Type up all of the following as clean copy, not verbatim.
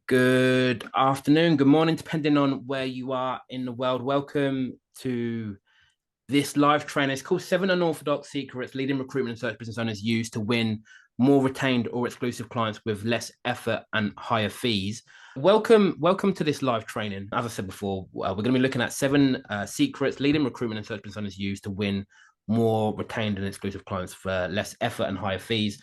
Good afternoon, good morning, depending on where you are in the world. Welcome to this live training. It's called Seven Unorthodox Secrets Leading Recruitment and Search Business Owners Use to Win More Retained or Exclusive Clients with Less Effort and Higher Fees. Welcome to this live training. As I said before, we're going to be looking at seven secrets leading recruitment and search business owners use to win more retained and exclusive clients for less effort and higher fees.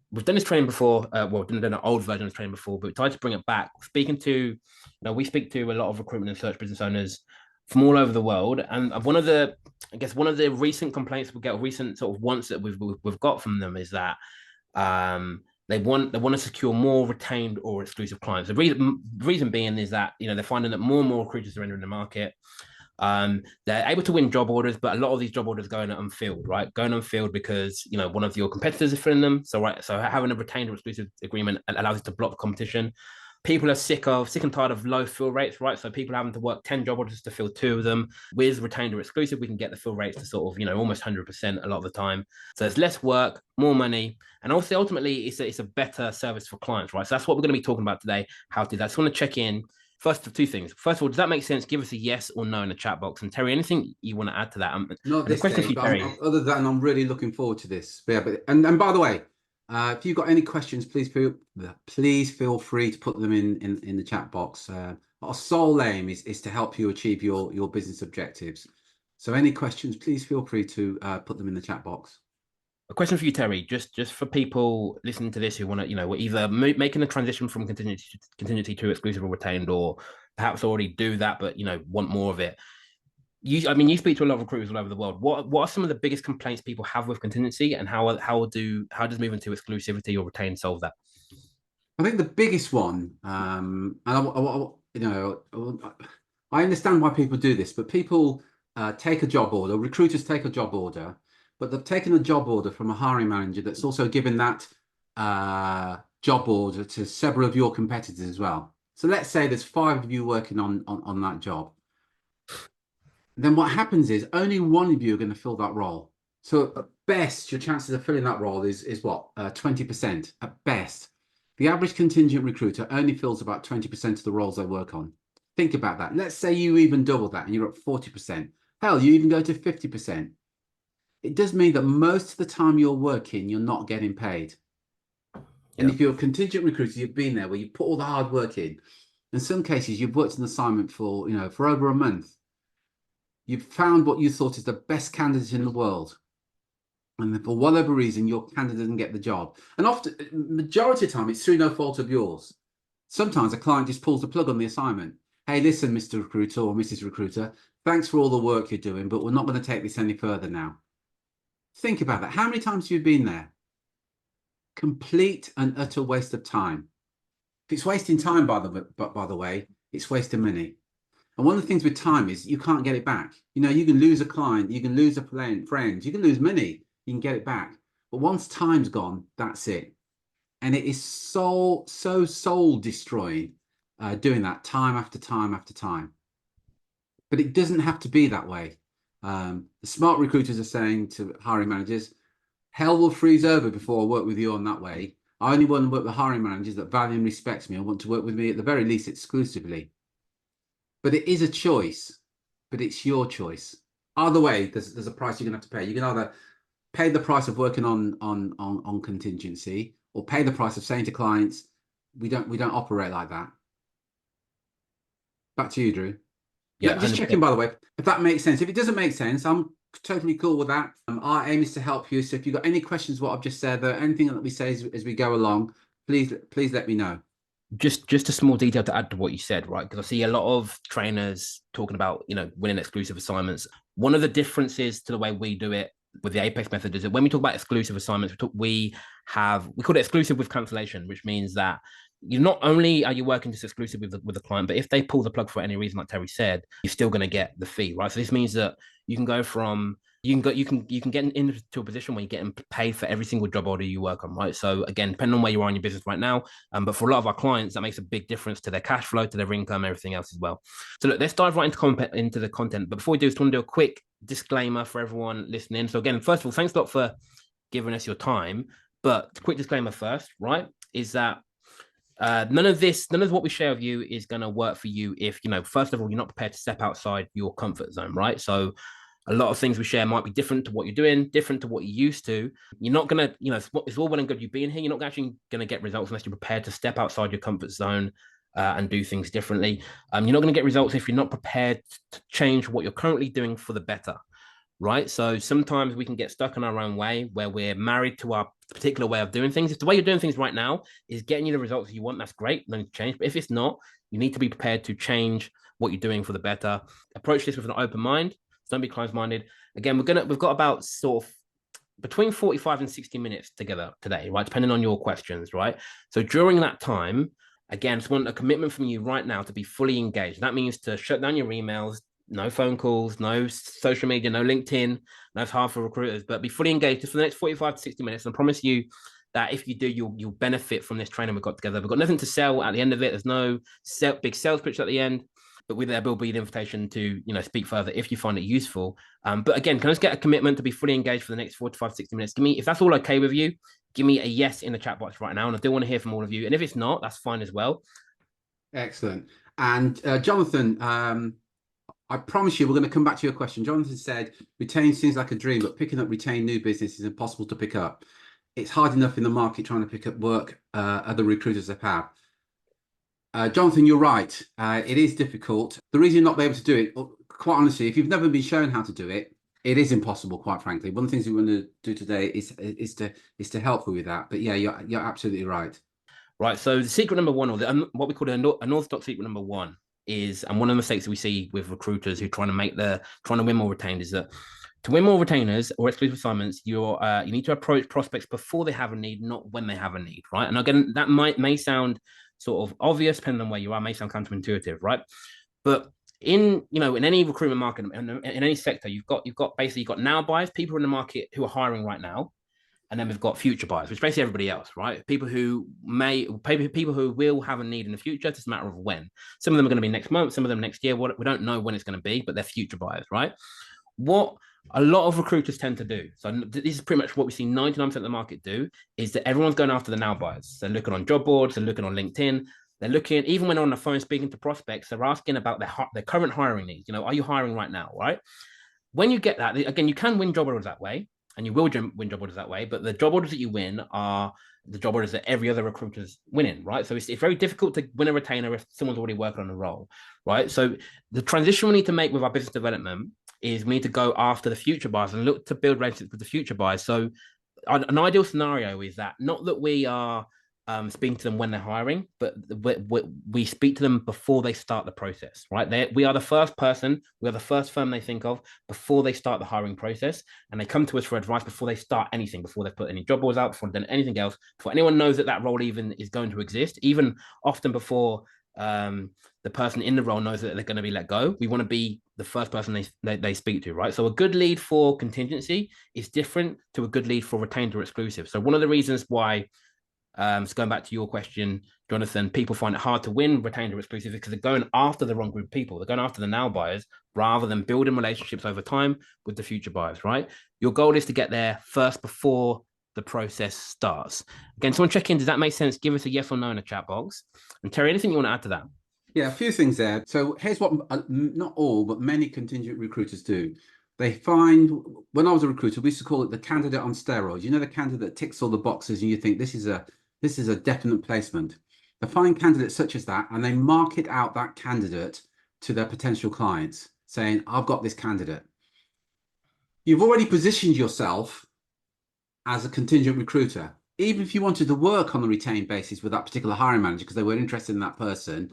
We've done this training before. We've done an old version of this training before, but we tried to bring it back. We speak to a lot of recruitment and search business owners from all over the world, and one of the recent complaints we get, recent sort of wants that we've got from them is that they want to secure more retained or exclusive clients. The reason being is that they're finding that more and more recruiters are entering the market. They're able to win job orders, but a lot of these job orders going unfilled, right? Going unfilled because one of your competitors is filling them. So having a retained or exclusive agreement allows you to block the competition. People are sick and tired of low fill rates, right? So people having to work 10 job orders to fill two of them. With retained or exclusive, we can get the fill rates to sort of almost 100% a lot of the time. So it's less work, more money, and also ultimately it's a better service for clients, right? So that's what we're going to be talking about today. How to do that. I just want to check in. First of two things. First of all, does that make sense? Give us a yes or no in the chat box. And Terry, anything you want to add to that? Not and the this question for stage, you, but Terry. other than I'm really looking forward to this. And by the way, if you've got any questions, please feel free to put them in the chat box. Our sole aim is to help you achieve your business objectives. So any questions, please feel free to put them in the chat box. A question for you, Terry. Just for people listening to this who want to, we're either making the transition from contingency to exclusive or retained, or perhaps already do that, but want more of it. You speak to a lot of recruiters all over the world. What are some of the biggest complaints people have with contingency, and how does moving to exclusivity or retained solve that? I think the biggest one, and I understand why people do this, but people take a job order, recruiters take a job order, but they've taken a job order from a hiring manager that's also given that job order to several of your competitors as well. So let's say there's 5 of you working on that job. Then what happens is only one of you are going to fill that role. So at best, your chances of filling that role is what? 20% at best. The average contingent recruiter only fills about 20% of the roles they work on. Think about that. Let's say you even double that and you're at 40%. Hell, you even go to 50%. It does mean that most of the time you're working, you're not getting paid. And if you're a contingent recruiter, you've been there where you put all the hard work in. In some cases, you've worked an assignment for over a month. You've found what you thought is the best candidate in the world. And for whatever reason, your candidate doesn't get the job. And often, majority of the time, it's through no fault of yours. Sometimes a client just pulls the plug on the assignment. Hey, listen, Mr. Recruiter or Mrs. Recruiter, thanks for all the work you're doing, but we're not going to take this any further now. Think about that. How many times have you been there? Complete and utter waste of time. If it's wasting time, by the way, it's wasting money. And one of the things with time is you can't get it back. You can lose a client, you can lose a friend, you can lose money, you can get it back. But once time's gone, that's it. And it is so soul destroying doing that time after time after time. But it doesn't have to be that way. The smart recruiters are saying to hiring managers, hell will freeze over before I work with you on that way. I only want to work with hiring managers that value and respect me and want to work with me at the very least exclusively. But it is a choice, but it's your choice. Either way, there's a price you're going to have to pay. You can either pay the price of working on contingency, or pay the price of saying to clients, we don't operate like that. Back to you, Drew. Yeah, just checking, by the way, if that makes sense. If it doesn't make sense, I'm totally cool with that. Our aim is to help you. So if you've got any questions, what I've just said, or anything that we say as we go along, please let me know. Just a small detail to add to what you said, right? Because I see a lot of trainers talking about, winning exclusive assignments. One of the differences to the way we do it with the Apex method is that when we talk about exclusive assignments, we call it exclusive with cancellation, which means that you not only are you working just exclusive with the client, but if they pull the plug for any reason, like Terry said, you're still going to get the fee, right? So this means that you can go from you can get into a position where you're getting paid for every single job order you work on, right? So again, depending on where you are in your business right now, but for a lot of our clients, that makes a big difference to their cash flow, to their income, everything else as well. So look, let's dive right into the content. But before we do, I just want to do a quick disclaimer for everyone listening. So again, first of all, thanks a lot for giving us your time. But quick disclaimer first, right? Is that None of what we share with you is going to work for you if, first of all, you're not prepared to step outside your comfort zone, right? So a lot of things we share might be different to what you're doing, different to what you're used to. You're not going to, it's all well and good you being here. You're not actually going to get results unless you're prepared to step outside your comfort zone and do things differently. You're not going to get results if you're not prepared to change what you're currently doing for the better, right? So sometimes we can get stuck in our own way where we're married to our particular way of doing things. If the way you're doing things right now is getting you the results you want, that's great. Then change. But if it's not, you need to be prepared to change what you're doing for the better. Approach this with an open mind. Don't be closed-minded. Again, we've got about sort of between 45 and 60 minutes together today, right? Depending on your questions, right? So during that time, again, just want a commitment from you right now to be fully engaged. That means to shut down your emails, no phone calls, no social media, no LinkedIn. That's hard for recruiters, but be fully engaged just for the next 45 to 60 minutes. And I promise you that if you do, you'll benefit from this training we've got together. We've got nothing to sell at the end of it. There's no big sales pitch at the end, but with there will be an invitation to speak further if you find it useful. But again, can I just get a commitment to be fully engaged for the next 45 to 60 minutes? Give me, if that's all okay with you, give me a yes in the chat box right now. And I do want to hear from all of you. And if it's not, that's fine as well. Excellent. And Jonathan, I promise you, we're going to come back to your question. Jonathan said, retain seems like a dream, but picking up retained new business is impossible to pick up. It's hard enough in the market trying to pick up work other recruiters have had. Jonathan, you're right. It is difficult. The reason you're not able to do it, quite honestly, if you've never been shown how to do it, it is impossible, quite frankly. One of the things we want to do today is to help you with that. But yeah, you're absolutely right. Right. So the secret number one, or what we call an unorthodox secret number one, is, and one of the mistakes that we see with recruiters who are trying to win more retained, is that to win more retainers or exclusive assignments, you need to approach prospects before they have a need, not when they have a need, right? And again, that may sound sort of obvious, depending on where you are, may sound counterintuitive, right? But in any recruitment market, in any sector, you've got now buyers, people in the market who are hiring right now, and then we've got future buyers, which is basically everybody else, right? People who will have a need in the future. It's just a matter of when. Some of them are going to be next month, some of them next year. We don't know when it's going to be, but they're future buyers, right? What a lot of recruiters tend to do, so this is pretty much what we see 99% of the market do, is that everyone's going after the now buyers. They're looking on job boards, they're looking on LinkedIn, they're looking, even when on the phone speaking to prospects, they're asking about their current hiring needs. Are you hiring right now, right? When you get that, again, you can win job orders that way, and you will win job orders that way, but the job orders that you win are the job orders that every other recruiter's winning, right? So it's very difficult to win a retainer if someone's already working on a role, right? So the transition we need to make with our business development is we need to go after the future buyers and look to build relationships with the future buyers. So an ideal scenario is that not that we are speaking to them when they're hiring, but we speak to them before they start the process, right? We are the first person, we are the first firm they think of before they start the hiring process, and they come to us for advice before they start anything, before they put any job boards out, before they've done anything else, before anyone knows that role even is going to exist, even often before the person in the role knows that they're going to be let go. We want to be the first person they speak to, right? So a good lead for contingency is different to a good lead for retained or exclusive. So one of the reasons why, so going back to your question, Jonathan, people find it hard to win retained or exclusive because they're going after the wrong group of people. They're going after the now buyers rather than building relationships over time with the future buyers, right? Your goal is to get there first before the process starts. Again, someone check in. Does that make sense? Give us a yes or no in the chat box. And Terry, anything you want to add to that? Yeah, a few things there. So here's what not all, but many contingent recruiters do. They find, when I was a recruiter, we used to call it the candidate on steroids. The candidate that ticks all the boxes and you think this is a definite placement. They find candidates such as that and they market out that candidate to their potential clients saying, I've got this candidate. You've already positioned yourself as a contingent recruiter. Even if you wanted to work on a retained basis with that particular hiring manager because they were interested in that person,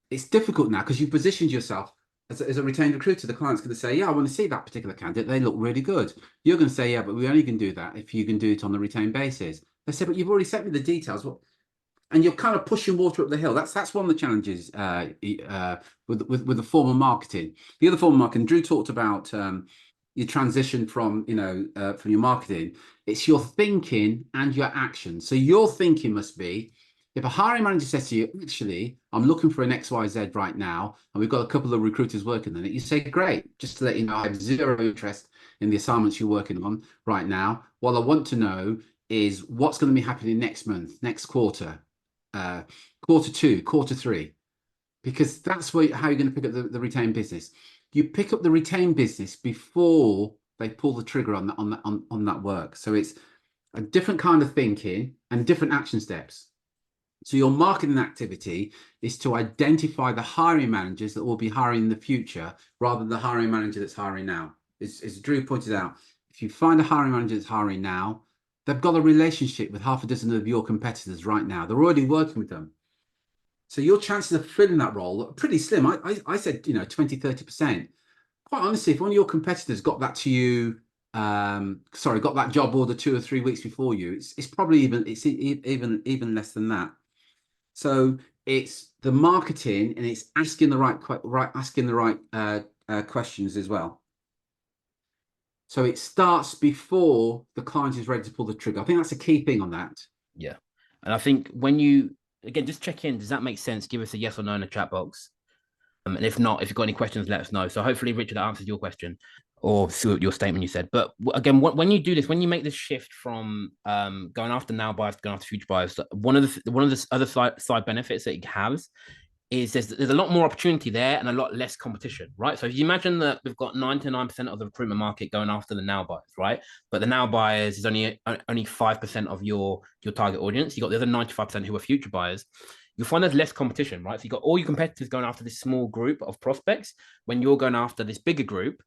it's difficult now because you've positioned yourself as a retained recruiter. The client's going to say, yeah, I want to see that particular candidate. They look really good. You're going to say, yeah, but we only can do that if you can do it on the retained basis. They say, but you've already sent me the details. And you're kind of pushing water up the hill. That's one of the challenges with the form of marketing. The other form of marketing, Drew talked about your transition from your marketing. It's your thinking and your action. So your thinking must be, if a hiring manager says to you, actually, I'm looking for an XYZ right now, and we've got a couple of recruiters working on it, you say, great, just to let you know, I have zero interest in the assignments you're working on right now. What I want to know is what's going to be happening next month, next quarter. quarter two, quarter three, because that's where, how you're going to pick up the retained business. You pick up the retained business before they pull the trigger on that work. So it's a different kind of thinking and different action steps. So your marketing activity is to identify the hiring managers that will be hiring in the future, rather than the hiring manager that's hiring now. As Drew pointed out, if you find a hiring manager that's hiring now, they've got a relationship with half a dozen of your competitors right now. They're already working with them. So your chances of filling that role are pretty slim. I said, 20, 30%. Quite honestly, if one of your competitors got that to you, got that job order 2 or 3 weeks before you, it's probably even less than that. So it's the marketing, and it's asking the right questions as well. So it starts before the client is ready to pull the trigger. I think that's a key thing on that. Yeah. And I think when you, again, just check in, does that make sense? Give us a yes or no in the chat box. And if not, if you've got any questions, let us know. So hopefully Richard answers your question or your statement you said. But again, when you do this, when you make this shift from going after now buyers to going after future buyers, one of the other side benefits that it has is there's a lot more opportunity there and a lot less competition, right? So if you imagine that we've got 99% of the recruitment market going after the now buyers, right? But the now buyers is only 5% of your target audience. You got the other 95% who are future buyers. You'll find there's less competition, right? So you got all your competitors going after this small group of prospects when you're going after this bigger group,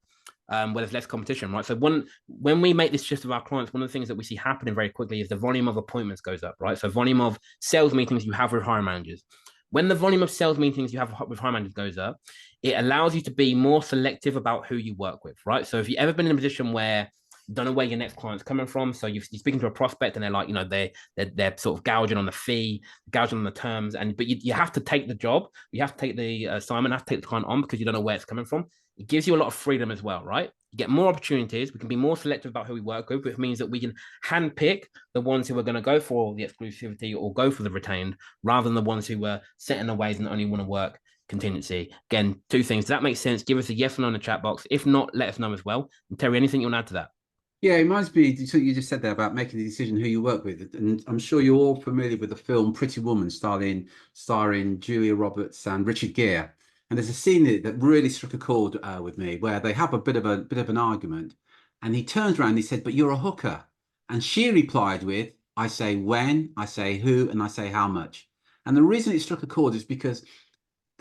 where there's less competition, right? So when we make this shift with our clients, one of the things that we see happening very quickly is the volume of appointments goes up, right? So volume of sales meetings you have with hiring managers. When the volume of sales meetings you have with hiring managers goes up, it allows you to be more selective about who you work with, right? So if you've ever been in a position where you don't know where your next client's coming from, so you're speaking to a prospect and they're like, they're sort of gouging on the fee, gouging on the terms, but you have to take the job, you have to take the assignment, have to take the client on because you don't know where it's coming from. It gives you a lot of freedom as well, right? You get more opportunities. We can be more selective about who we work with, which means that we can handpick the ones who are going to go for the exclusivity or go for the retained, rather than the ones who were set in their ways and only want to work contingency. Again, two things. Does that make sense? Give us a yes or no in the chat box. If not, let us know as well. And Terry, anything you want to add to that? Yeah, it reminds me, so you just said there about making the decision who you work with. And I'm sure you're all familiar with the film Pretty Woman, starring Julia Roberts and Richard Gere. And there's a scene that really struck a chord with me, where they have a bit of an argument. And he turns around and he said, "But you're a hooker." And she replied with, "I say when, I say who, and I say how much." And the reason it struck a chord is because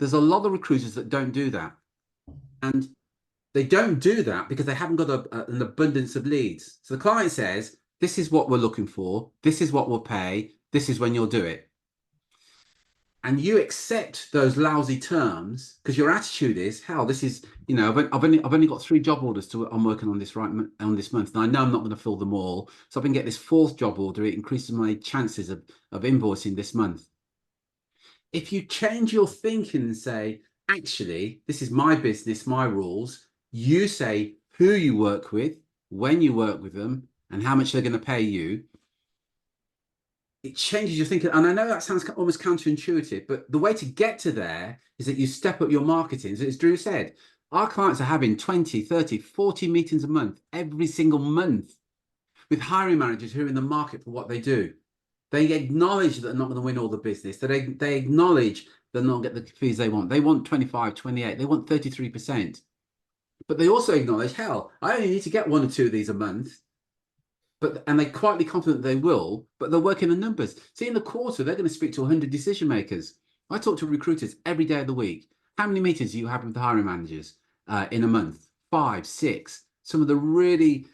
there's a lot of recruiters that don't do that. And they don't do that because they haven't got an abundance of leads. So the client says, "This is what we're looking for. This is what we'll pay. This is when you'll do it." And you accept those lousy terms because your attitude is, "Hell, this is, I've only got 3 job orders I'm working on this on this month, and I know I'm not going to fill them all. So I can get this 4th job order. It increases my chances of invoicing this month." If you change your thinking and say, "Actually, this is my business, my rules," you say who you work with, when you work with them, and how much they're going to pay you. It changes your thinking. And I know that sounds almost counterintuitive, but the way to get to there is that you step up your marketing. As Drew said, our clients are having 20, 30, 40 meetings a month, every single month, with hiring managers who are in the market for what they do. They acknowledge that they're not going to win all the business. They acknowledge they're not going to get the fees they want. They want 25, 28, they want 33%. But they also acknowledge, hell, I only need to get 1 or 2 of these a month. And they're quietly confident they will, but they're working the numbers. See, in the quarter, they're going to speak to 100 decision makers. I talk to recruiters every day of the week. How many meetings do you have with the hiring managers in a month? 5, 6. Some of the really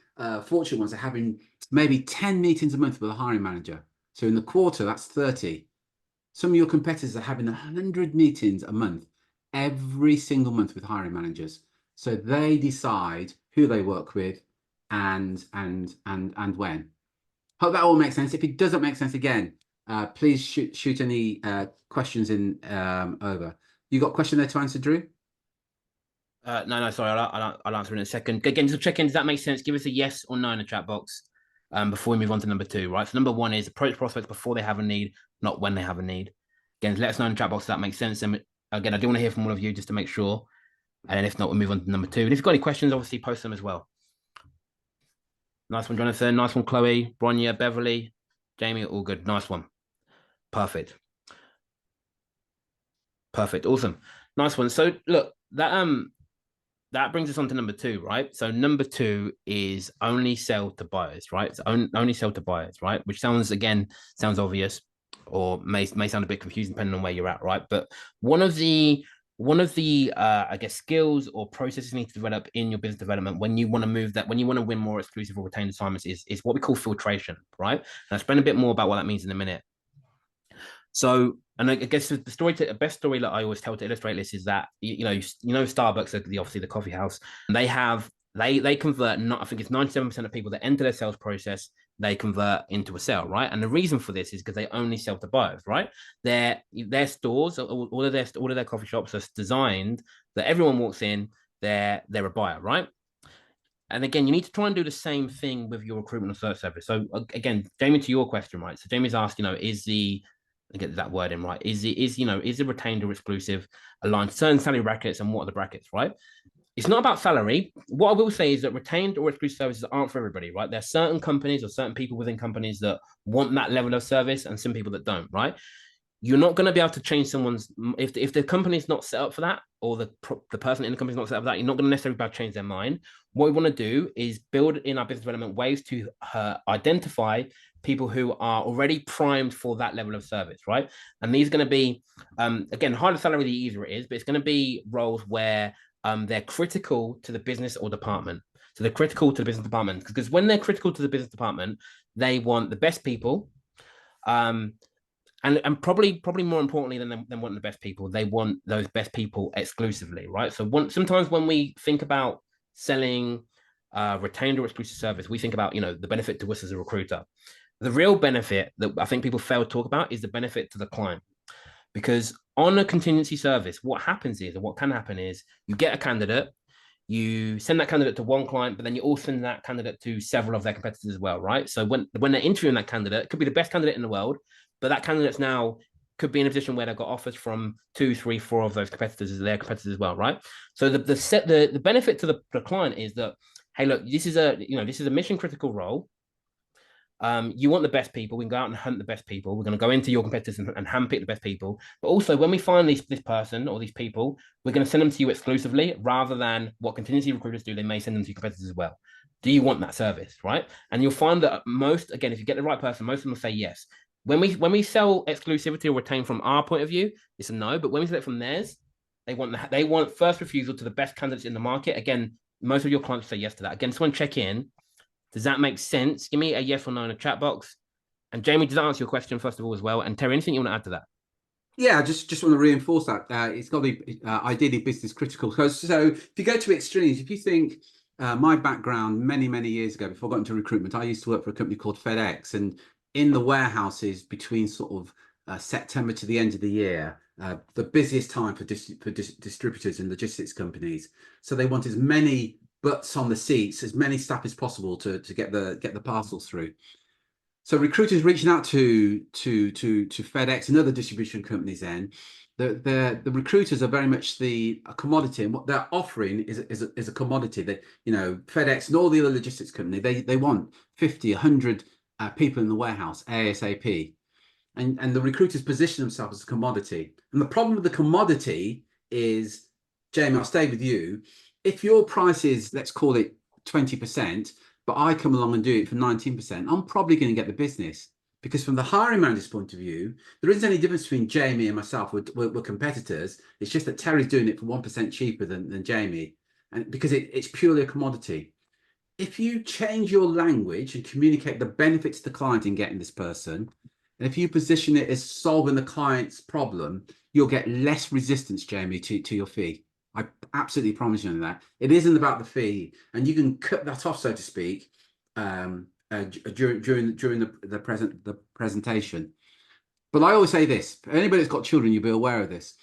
fortunate ones are having maybe 10 meetings a month with a hiring manager. So in the quarter, that's 30. Some of your competitors are having 100 meetings a month, every single month with hiring managers. So they decide who they work with and when. Hope that all makes sense. If it doesn't make sense, again, please shoot any questions in over. You got a question there to answer, Drew? No, sorry, I'll answer in a second. Again, just check in. Does that make sense? Give us a yes or no in the chat box before we move on to number 2, right? So number 1 is approach prospects before they have a need, not when they have a need. Again, let us know in the chat box if that makes sense. And again, I do want to hear from all of you just to make sure. And then if not, we'll move on to number 2. And if you've got any questions, obviously post them as well. Nice one, Jonathan. Nice one, Chloe, Bronya, Beverly, Jamie. All good. Nice one. Perfect. Perfect. Awesome. Nice one. So look, that brings us on to number two, right? So number two is only sell to buyers, right? So only sell to buyers, right? Which sounds obvious, or may sound a bit confusing depending on where you're at, right? But one of the I guess skills or processes you need to develop in your business development when you want to when you want to win more exclusive or retained assignments is what we call filtration, right? And I'll explain a bit more about what that means in a minute. So, and I guess the best story that I always tell to illustrate this is that Starbucks, obviously the coffee house, and they convert. Not I think it's 97% of people that enter their sales process they convert into a sale, right? And the reason for this is because they only sell to buyers, right? Their stores, all of their coffee shops are designed that everyone walks in, they're a buyer, right? And again, you need to try and do the same thing with your recruitment and search service. So again, Jamie, to your question, right? So Jamie's asked, is the I get that word in right? Is the retained or exclusive aligned to certain salary brackets, and what are the brackets, right? It's not about salary. What I will say is that retained or exclusive services aren't for everybody, right? There are certain companies or certain people within companies that want that level of service, and some people that don't, right? You're not going to be able to change someone's if the company's not set up for that, or the person in the company's not set up for that. You're not going to necessarily be able to change their mind. What we want to do is build in our business development ways to identify people who are already primed for that level of service, right? And these are going to be again, higher the salary, the easier it is, but it's going to be roles where they're critical to the business or department. So they're critical to the business department, because when they're critical to the business department, they want the best people. And probably more importantly than wanting the best people, they want those best people exclusively, right? So sometimes when we think about selling retained or exclusive service, we think about the benefit to us as a recruiter. The real benefit that I think people fail to talk about is the benefit to the client, because on a contingency service, what happens is, or what can happen is, you get a candidate, you send that candidate to one client, but then you also send that candidate to several of their competitors as well, right? So when they're interviewing that candidate, it could be the best candidate in the world, but that candidate's now could be in a position where they've got offers from 2, 3, 4 of those competitors as their competitors as well, right? So the benefit to the client is that, hey, look, this is a mission critical role. You want the best people. We can go out and hunt the best people. We're going to go into your competitors and handpick the best people. But also, when we find this person or these people, we're going to send them to you exclusively, rather than what contingency recruiters do. They may send them to your competitors as well. Do you want that service, right? And you'll find that again, if you get the right person, most of them will say yes. When we sell exclusivity or retain from our point of view, it's a no. But when we sell it from theirs, they want first refusal to the best candidates in the market. Again, most of your clients say yes to that. Again, just want to check in. Does that make sense? Give me a yes or no in the chat box. And Jamie, does that answer your question first of all as well? And Terry, anything you want to add to that? Yeah, I just want to reinforce that. It's got to be ideally business critical. So if you go to extremes, if you think my background many years ago, before I got into recruitment, I used to work for a company called FedEx, and in the warehouses between sort of September to the end of the year, the busiest time for distributors and logistics companies. So they want as many butts on the seats, as many staff as possible to get the parcels through. So recruiters reaching out to FedEx and other distribution companies, then the recruiters are very much a commodity, and what they're offering is a commodity. That FedEx and all the other logistics company, they want 50, 100 people in the warehouse ASAP, and the recruiters position themselves as a commodity. And the problem with the commodity is, Jamie, I'll stay with you. If your price is, let's call it 20%, but I come along and do it for 19%, I'm probably going to get the business. Because from the hiring manager's point of view, there isn't any difference between Jamie and myself. We're competitors. It's just that Terry's doing it for 1% cheaper than Jamie, and because it's purely a commodity. If you change your language and communicate the benefit to the client in getting this person, and if you position it as solving the client's problem, you'll get less resistance, Jamie, to your fee. I absolutely promise you that. It isn't about the fee, and you can cut that off, so to speak, during the presentation. But I always say this: for anybody that's got children, you'll be aware of this.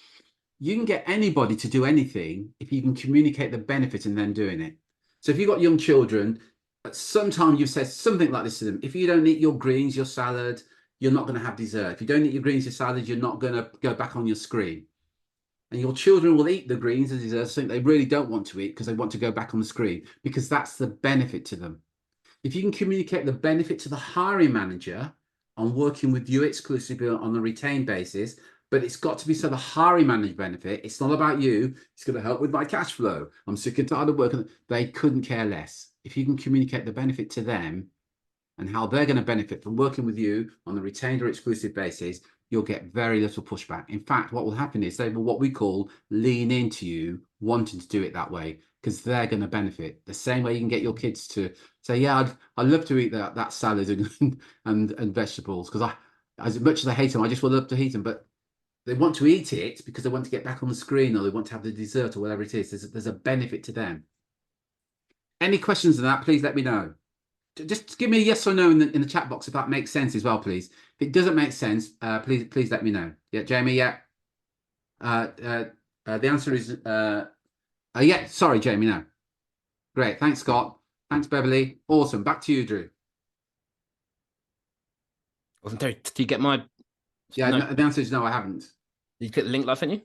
You can get anybody to do anything if you can communicate the benefit and then doing it. So if you've got young children, at some time you've said something like this to them: if you don't eat your greens, your salad, you're not going to have dessert. If you don't eat your greens, your salad, you're not going to go back on your screen. And your children will eat the greens as dessert, something they really don't want to eat because they want to go back on the screen, because that's the benefit to them. If you can communicate the benefit to the hiring manager on working with you exclusively on a retained basis, But it's got to be so the hiring manager benefit. It's not about you. It's going to help with my cash flow. I'm sick and tired of working. They couldn't care less. If you can communicate the benefit to them and how they're going to benefit from working with you on a retained or exclusive basis, you'll get very little pushback. In fact, what will happen is they will what we call lean into you wanting to do it that way, because they're going to benefit. The same way you can get your kids to say, yeah, I'd love to eat that salad and vegetables, because as much as I hate them, I just would love to eat them. But they want to eat it because they want to get back on the screen, or they want to have the dessert or whatever it is. There's a benefit to them. Any questions on that, please let me know. Just give me a yes or no in the chat box if that makes sense as well, please. If it doesn't make sense, please let me know. Yeah, Jamie, yeah. The answer is yeah. Sorry, Jamie, no. Great, thanks, Scott. Thanks, Beverly. Awesome. Back to you, Drew. Wasn't there? Did you get my? Yeah, no. No, the answer is no, I haven't. Did you click the link that I sent you?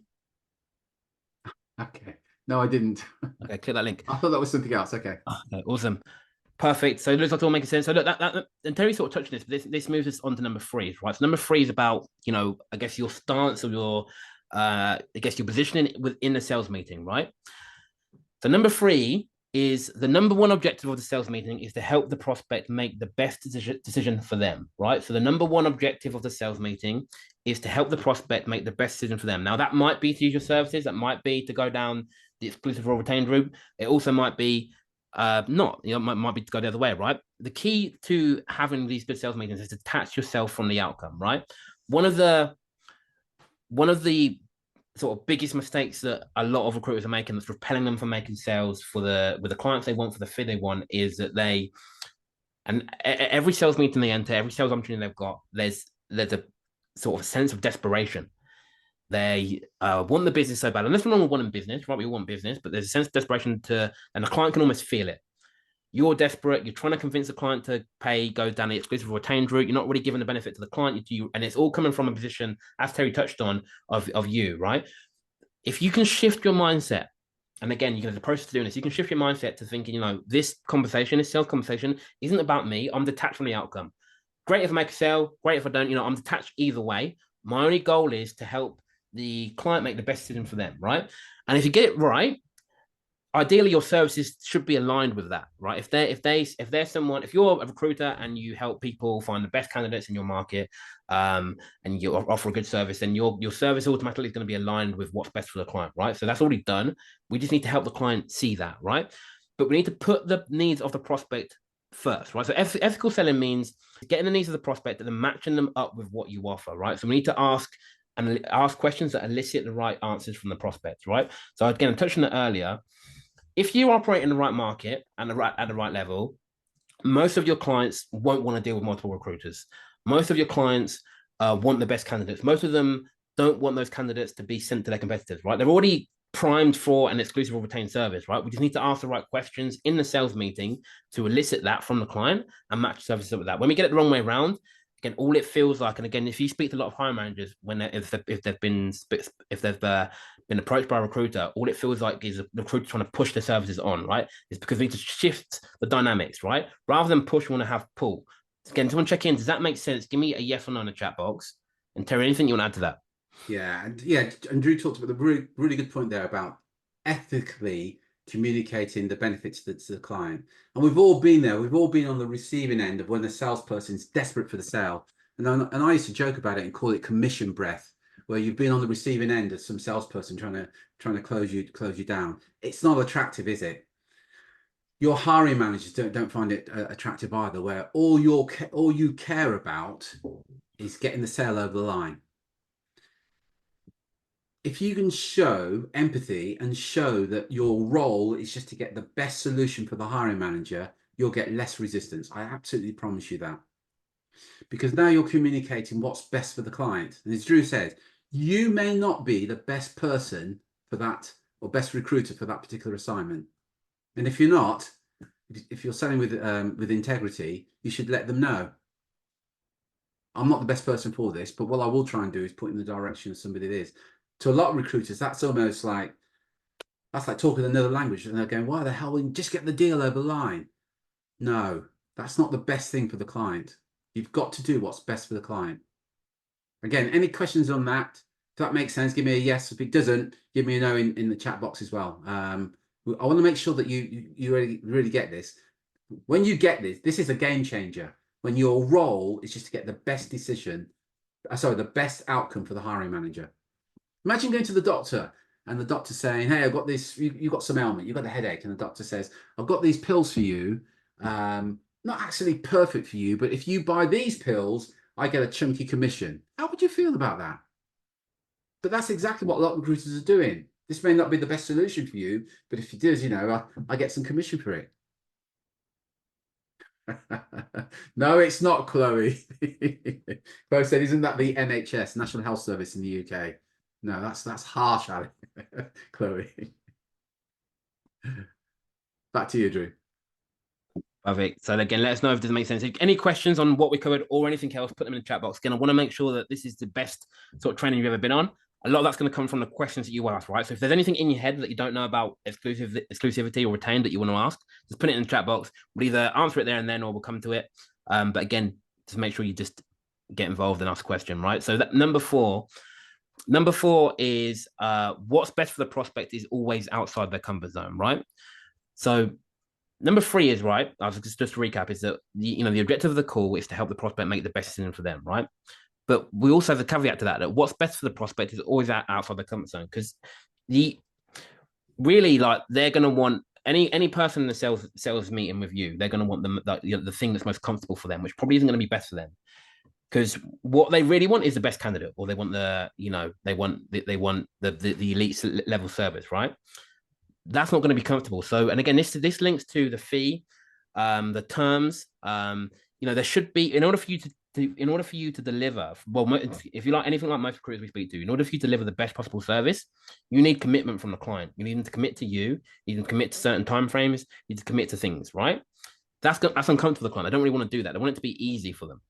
Okay. No, I didn't. Okay, click that link. I thought that was something else. Okay. Okay, awesome. Perfect. So it looks like it's all making sense. So look, and Terry sort of touched on this, but this moves us on to number 3, right? So number 3 is about, I guess your stance or your, I guess your positioning within the sales meeting, right? So number 3 is the number 1 objective of the sales meeting is to help the prospect make the best decision for them, right? So the number 1 objective of the sales meeting is to help the prospect make the best decision for them. Now that might be to use your services, that might be to go down the exclusive or retained route. It also might be not, might be to go the other way, right? The key to having these good sales meetings is to detach yourself from the outcome, right? One of the sort of biggest mistakes that a lot of recruiters are making that's repelling them from making sales with the clients they want, for the fee they want, is that every sales meeting they enter, every sales opportunity they've got, there's a sort of sense of desperation. They want the business so bad, and there's nothing wrong with wanting business, right? We all want business, but there's a sense of desperation and the client can almost feel it. You're desperate. You're trying to convince the client to go down the exclusive retained route. You're not really giving the benefit to the client, and it's all coming from a position, as Terry touched on, of you, right? If you can shift your mindset, and again, you can have the process of doing this, you can shift your mindset to thinking, this sales conversation isn't about me. I'm detached from the outcome. Great if I make a sale. Great if I don't. I'm detached either way. My only goal is to help the client make the best decision for them, right? And if you get it right, ideally your services should be aligned with that, right? If you're a recruiter and you help people find the best candidates in your market, and you offer a good service, then your service automatically is going to be aligned with what's best for the client, right? So that's already done. We just need to help the client see that, right? But we need to put the needs of the prospect first, right? So ethical selling means getting the needs of the prospect and then matching them up with what you offer, right? So we need to ask questions that elicit the right answers from the prospect, right? So again, I touched on it earlier. If you operate in the right market and at the right level, most of your clients won't want to deal with multiple recruiters. Most of your clients want the best candidates. Most of them don't want those candidates to be sent to their competitors, right? They're already primed for an exclusive or retained service, right? We just need to ask the right questions in the sales meeting to elicit that from the client and match services up with that. When we get it the wrong way around, again, all it feels like, and again, if you speak to a lot of hiring managers, if they've been approached by a recruiter, all it feels like is a recruiter trying to push their services on, right? It's because we need to shift the dynamics, right? Rather than push, we want to have pull. Again, someone check in. Does that make sense? Give me a yes or no in the chat box. And Terry, anything you want to add to that? Yeah, and Drew talked about the really, really good point there about ethically communicating the benefits to the client. And we've all been there. We've all been on the receiving end of when the salesperson's desperate for the sale. And I used to joke about it and call it commission breath, where you've been on the receiving end of some salesperson trying to close you down. It's not attractive, is it? Your hiring managers don't find it attractive either, where all you care about is getting the sale over the line. If you can show empathy and show that your role is just to get the best solution for the hiring manager, you'll get less resistance. I absolutely promise you that. Because now you're communicating what's best for the client. And as Drew said, you may not be the best person for that or best recruiter for that particular assignment. And if you're not, if you're selling with integrity, you should let them know. I'm not the best person for this, but what I will try and do is put in the direction of somebody that is. To a lot of recruiters, that's like talking another language, and they're going, why the hell wouldn't just get the deal over the line? No, that's not the best thing for the client. You've got to do what's best for the client. Again, any questions on that? If that makes sense, give me a yes. If it doesn't, give me a no in the chat box as well. I want to make sure that you really get this. When you get this, this is a game changer. When your role is just to get the best decision, sorry, the best outcome for the hiring manager. Imagine going to the doctor and the doctor saying, "Hey, I've got this. You've got some ailment. You've got a headache," and the doctor says, "I've got these pills for you. Not actually perfect for you, but if you buy these pills, I get a chunky commission." How would you feel about that? But that's exactly what a lot of recruiters are doing. This may not be the best solution for you, but if it does, I get some commission for it. No, it's not, Chloe. Chloe said, "Isn't that the NHS, National Health Service in the UK?" No, that's harsh, Ali. Chloe. Back to you, Drew. Perfect. So again, let us know if this makes sense. If any questions on what we covered or anything else, put them in the chat box. Again, I want to make sure that this is the best sort of training you've ever been on. A lot of that's going to come from the questions that you ask, right? So if there's anything in your head that you don't know about exclusivity or retained that you want to ask, just put it in the chat box. We'll either answer it there and then, or we'll come to it. But again, just make sure you just get involved and ask a question, right? So that number four is what's best for the prospect is always outside their comfort zone, right? So number three is right. I was just to recap is that the objective of the call is to help the prospect make the best decision for them, right? But we also have the caveat to that what's best for the prospect is always outside the comfort zone because the really like they're going to want any person in the sales meeting with you, they're going to want the thing that's most comfortable for them, which probably isn't going to be best for them. Because what they really want is the best candidate, or they want they want the elite level service, right? That's not going to be comfortable. So, and again, this links to the fee, the terms. There should be in order for you to deliver. Well, if you like anything like most recruiters we speak to, in order for you to deliver the best possible service, you need commitment from the client. You need them to commit to you. You need them to commit to certain timeframes. You need to commit to things, right? That's uncomfortable for the client. I don't really want to do that. I want it to be easy for them,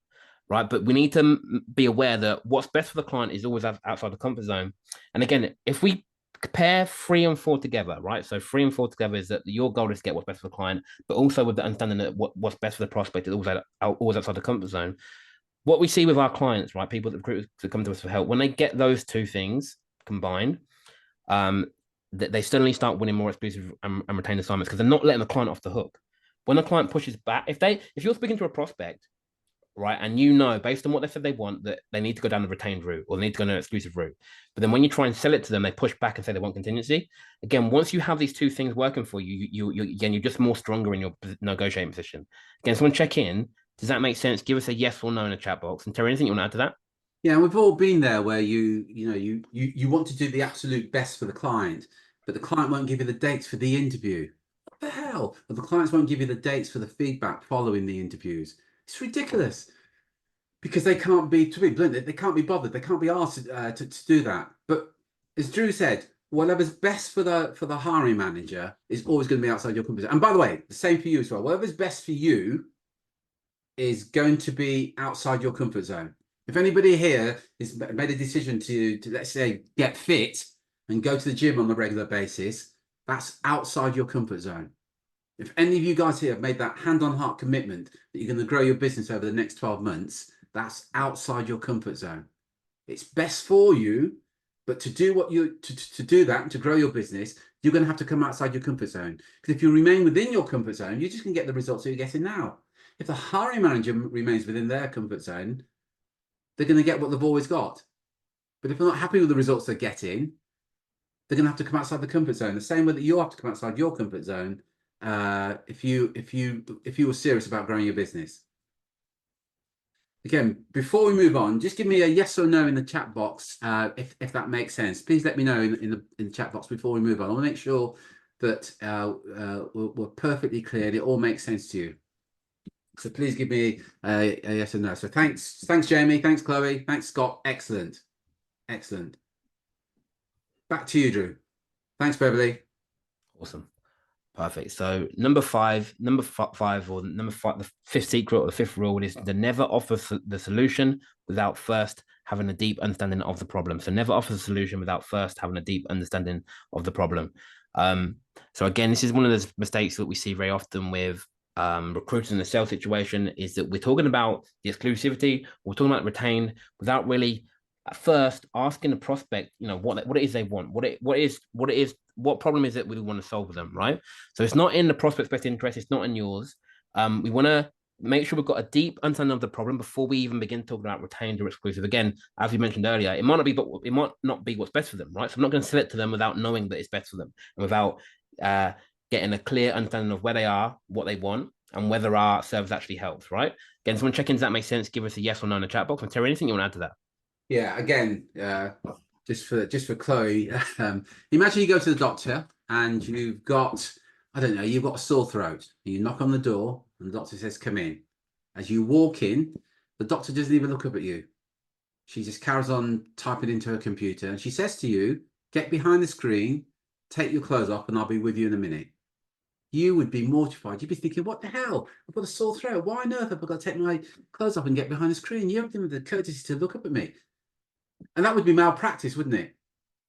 right? But we need to be aware that what's best for the client is always outside the comfort zone. And again, if we pair 3 and 4 together, right? So 3 and 4 together is that your goal is to get what's best for the client, but also with the understanding that what's best for the prospect is always outside the comfort zone. What we see with our clients, right? People that recruit to come to us for help, when they get those two things combined, they suddenly start winning more exclusive and retained assignments because they're not letting the client off the hook. When the client pushes back, if you're speaking to a prospect, right, and based on what they said they want, that they need to go down the retained route or they need to go down an exclusive route. But then when you try and sell it to them, they push back and say they want contingency. Again, once you have these two things working for you, you're just more stronger in your negotiating position. Again, someone check in. Does that make sense? Give us a yes or no in the chat box. And Terry, anything you want to add to that? Yeah, we've all been there where you want to do the absolute best for the client, but the client won't give you the dates for the interview. What the hell? But the clients won't give you the dates for the feedback following the interviews. It's ridiculous because they can't be, to be blunt, they can't be bothered. They can't be asked to do that. But as Drew said, whatever's best for the hiring manager is always going to be outside your comfort zone. And by the way, the same for you as well. Whatever's best for you is going to be outside your comfort zone. If anybody here has made a decision to let's say get fit and go to the gym on a regular basis, that's outside your comfort zone. If any of you guys here have made that hand on heart commitment that you're going to grow your business over the next 12 months, that's outside your comfort zone. It's best for you, but to do to do that, to grow your business, you're going to have to come outside your comfort zone. Because if you remain within your comfort zone, you're just going to get the results that you're getting now. If the hiring manager remains within their comfort zone, they're going to get what they've always got. But if they're not happy with the results they're getting, they're going to have to come outside the comfort zone. The same way that you have to come outside your comfort zone if you were serious about growing your business. Again, before we move on, just give me a yes or no in the chat box if that makes sense. Please let me know in the chat box before we move on. I want to make sure that we're perfectly clear and it all makes sense to you. So please give me a yes or no. So thanks, Jamie. Thanks, Chloe. Thanks, Scott. Excellent. Back to you, Drew. Thanks, Beverly. Awesome. Perfect. So number five, or number five, the fifth secret or the fifth rule is to never offer the solution without first having a deep understanding of the problem. So never offer the solution without first having a deep understanding of the problem. So again, this is one of those mistakes that we see very often with recruiters in the sales situation is that we're talking about the exclusivity, we're talking about retained without really at first asking the prospect, what it is they want, what problem is it we want to solve with them, right? So it's not in the prospect's best interest, it's not in yours. We want to make sure we've got a deep understanding of the problem before we even begin talking about retained or exclusive. Again, as we mentioned earlier, it might not be, but it might not be what's best for them, right? So I'm not going to sell it to them without knowing that it's best for them and without getting a clear understanding of where they are, what they want, and whether our service actually helps, right? Again, someone check in, does that make sense? Give us a yes or no in the chat box. And Terry, anything you want to add to that? Yeah, again, just for Chloe, imagine you go to the doctor and you've got, I don't know, you've got a sore throat. You knock on the door and the doctor says, come in. As you walk in, the doctor doesn't even look up at you. She just carries on typing into her computer and she says to you, get behind the screen, take your clothes off and I'll be with you in a minute. You would be mortified. You'd be thinking, what the hell? I've got a sore throat. Why on earth have I got to take my clothes off and get behind the screen? You haven't given the courtesy to look up at me. And that would be malpractice, wouldn't it?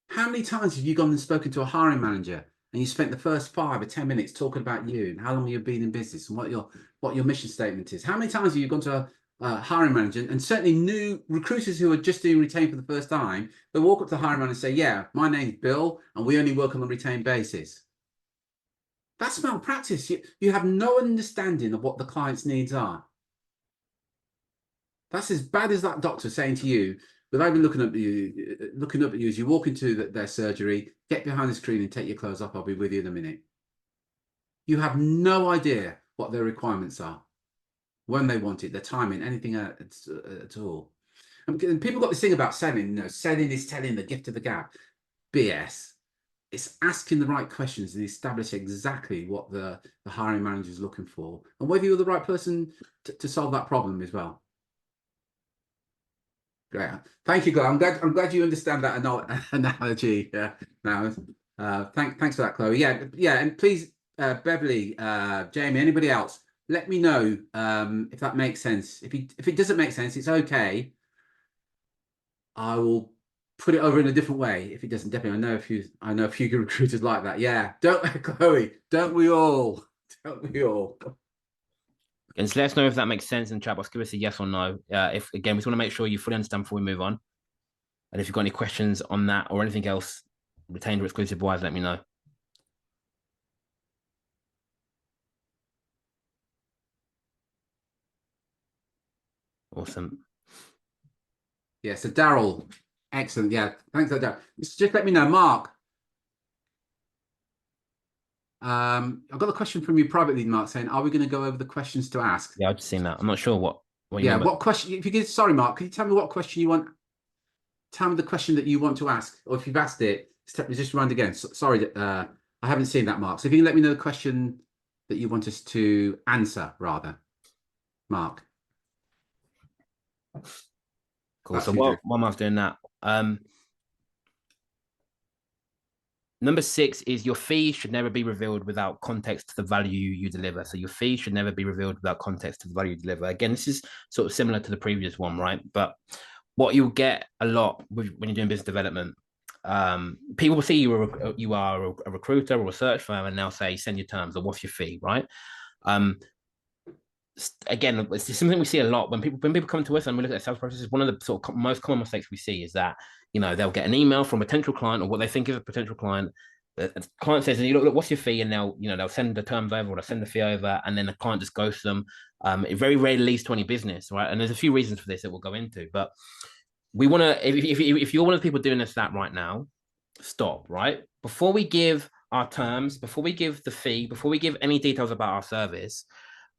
How many times have you gone and spoken to a hiring manager and you spent the first 5 or 10 minutes talking about you and how long you've been in business and what your mission statement is? How many times have you gone to a hiring manager, and certainly new recruiters who are just doing retained for the first time, they walk up to the hiring manager and say, yeah, my name's Bill and we only work on a retained basis. That's malpractice. You have no understanding of what the client's needs are. That's as bad as that doctor saying to you, without even looking up at you as you walk into their surgery, get behind the screen and take your clothes off. I'll be with you in a minute. You have no idea what their requirements are, when they want it, their timing, anything at all. And people got this thing about selling, selling is telling the gift of the gab. BS. It's asking the right questions and establish exactly what the hiring manager is looking for and whether you're the right person to solve that problem as well. Great. Thank you, Chloe. I'm glad you understand that analogy. Yeah. Now, thanks for that, Chloe. Yeah. And please, Beverly, Jamie, anybody else, let me know if that makes sense. If it doesn't make sense, it's okay. I will put it over in a different way. If it doesn't, definitely. I know a few recruiters like that. Yeah. Chloe, don't we all? Don't we all? And so let us know if that makes sense in the chat box. Give us a yes or no. If again, we just want to make sure you fully understand before we move on. And if you've got any questions on that or anything else, retained or exclusive wise, let me know. Awesome. Yeah, so Daryl, excellent. Yeah, thanks, Daryl. Just let me know, Mark. I've got a question from you privately, Mark, saying, are we going to go over the questions to ask? Yeah, I've just seen that. I'm not sure what you mean. What question? If you could, sorry, Mark, could you tell me what question you want? Tell me the question that you want to ask, or if you've asked it, just run again. Sorry, I haven't seen that, Mark. So if you can let me know the question that you want us to answer, rather, Mark. Cool. So while I'm doing that, number 6 is your fee should never be revealed without context to the value you deliver. So your fee should never be revealed without context to the value you deliver. Again, this is sort of similar to the previous one, right? But what you'll get a lot when you're doing business development, people will see you are a recruiter or a search firm, and they'll say, send your terms or what's your fee, right? Again, it's something we see a lot when people come to us and we look at sales processes. One of the sort of most common mistakes we see is that they'll get an email from a potential client or what they think is a potential client. The client says, look, what's your fee? And they'll send the terms over or they'll send the fee over, and then the client just ghosts them. It very rarely leads to any business, right? And there's a few reasons for this that we'll go into, but we want to, if you're one of the people doing that right now, stop, right? Before we give our terms, before we give the fee, before we give any details about our service,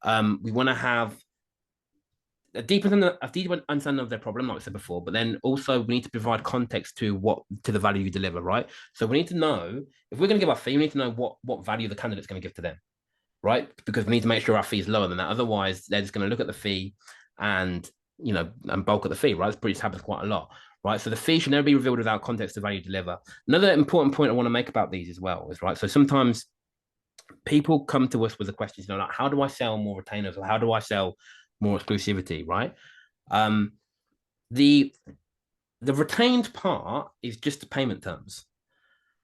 we want to have a deeper understanding of their problem, like I said before, but then also we need to provide context to the value you deliver, right? So we need to know, if we're going to give our fee, we need to know what value the candidate's going to give to them, right? Because we need to make sure our fee is lower than that. Otherwise, they're just going to look at the fee and bulk at the fee, right? This happens quite a lot, right? So the fee should never be revealed without context of value you deliver. Another important point I want to make about these as well is, right, so sometimes people come to us with the questions, like, how do I sell more retainers, or how do I sell more exclusivity, right? The retained part is just the payment terms,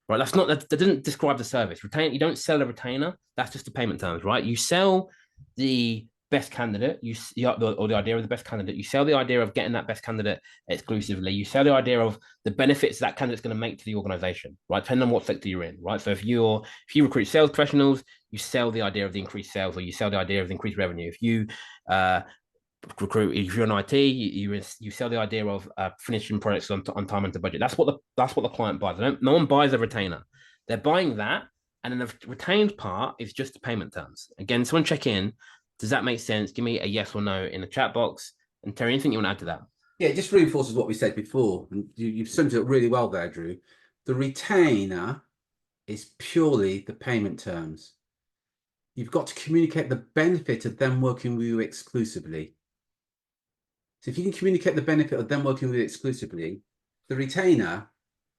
right? That doesn't describe the service. You don't sell a retainer. That's just the payment terms, right? You sell the best candidate, or the idea of the best candidate. You sell the idea of getting that best candidate exclusively. You sell the idea of the benefits that candidate's going to make to the organization, right? Depending on what sector you're in, right? So if you recruit sales professionals, you sell the idea of the increased sales, or you sell the idea of the increased revenue. If you recruit, if you're in IT, you sell the idea of finishing products on time and to budget. That's what the client buys. No one buys a retainer. They're buying that, and then the retained part is just the payment terms. Again, someone check in. Does that make sense? Give me a yes or no in the chat box. And Terry, anything you want to add to that? Yeah, it just reinforces what we said before, and you've summed it up really well there, Drew. The retainer is purely the payment terms. You've got to communicate the benefit of them working with you exclusively. So if you can communicate the benefit of them working with you exclusively, the retainer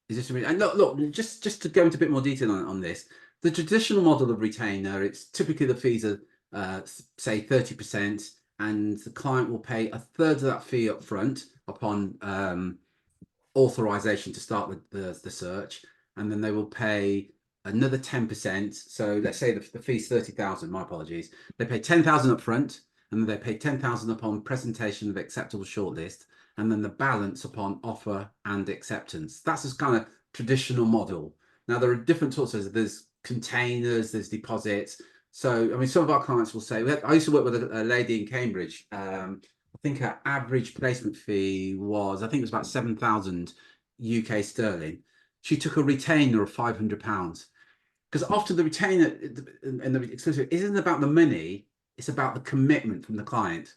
is just and look, just to go into a bit more detail on this, the traditional model of retainer, it's typically the fees are say 30%, and the client will pay a third of that fee up front upon authorization to start the search, and then they will pay another 10%. So let's say the fee's 30,000, my apologies. They pay 10,000 up front, and then they pay 10,000 upon presentation of acceptable shortlist, and then the balance upon offer and acceptance. That's this kind of traditional model. Now there are different sorts of, there's containers, there's deposits. So, I mean, some of our clients will say, I used to work with a lady in Cambridge. I think her average placement fee was, I think it was about 7,000 UK sterling. She took a retainer of £500, because often the retainer and the exclusive isn't about the money, it's about the commitment from the client.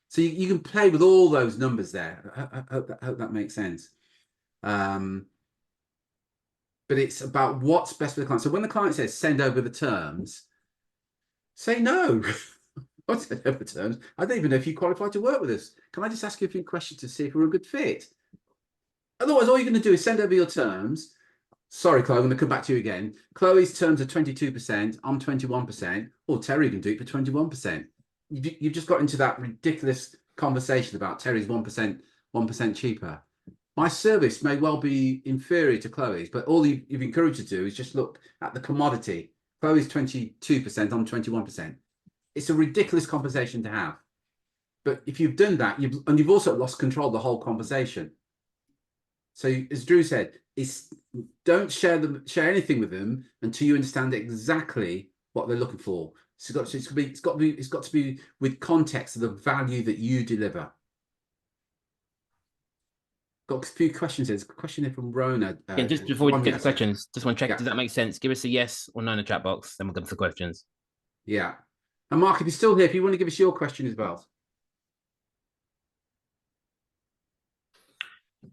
So you can play with all those numbers there. I hope that makes sense. But it's about what's best for the client. So when the client says send over the terms, say no. I send over the terms. I don't even know if you qualify to work with us. Can I just ask you a few questions to see if we're a good fit? Otherwise, all you're going to do is send over your terms. Sorry, Chloe, I'm going to come back to you again. Chloe's terms are 22%. I'm 21%. Or Terry can do it for 21%. You've just got into that ridiculous conversation about Terry's 1% cheaper. My service may well be inferior to Chloe's, but all you've encouraged to do is just look at the commodity. Chloe's 22%, I'm 21%. It's a ridiculous conversation to have. But if you've done that, you've also lost control of the whole conversation. So as Drew said, don't share anything with them until you understand exactly what they're looking for. So it's got to be with context of the value that you deliver. Got a few questions. There's a question here from Rona. Yeah, just before we get to yes. questions, just want to check, Yeah. does that make sense? Give us a yes or no in the chat box, then we'll go to the questions. Yeah. And Mark, if you're still here, if you want to give us your question as well.